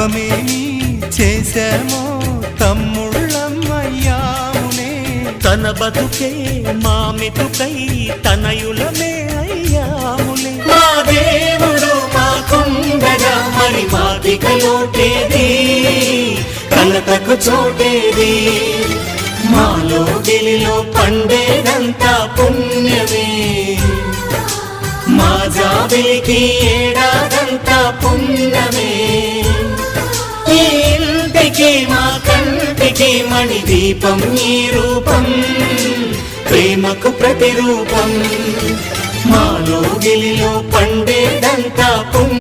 పాపమేమి చేశామో తమ్ముళ్ళమయ్యామునే. తన బతుకే మా మెతుకై తనయులమే అయ్యాములే. మా దేవుడు మాకుండగా మరి మాదిక లోటేది, కలతకు చోటేది. మాలో గిలిలో పండేదంతా పుణ్యమే, మా జాబిలికి ఏడాదంతా పుణ్యమే. ఈ ఇంటికి మా కంటికి మణి దీపం ఈ రూపం, ప్రేమకు ప్రతిరూపం. మాలో గిలిలో పండేదంతా పుణ్యం.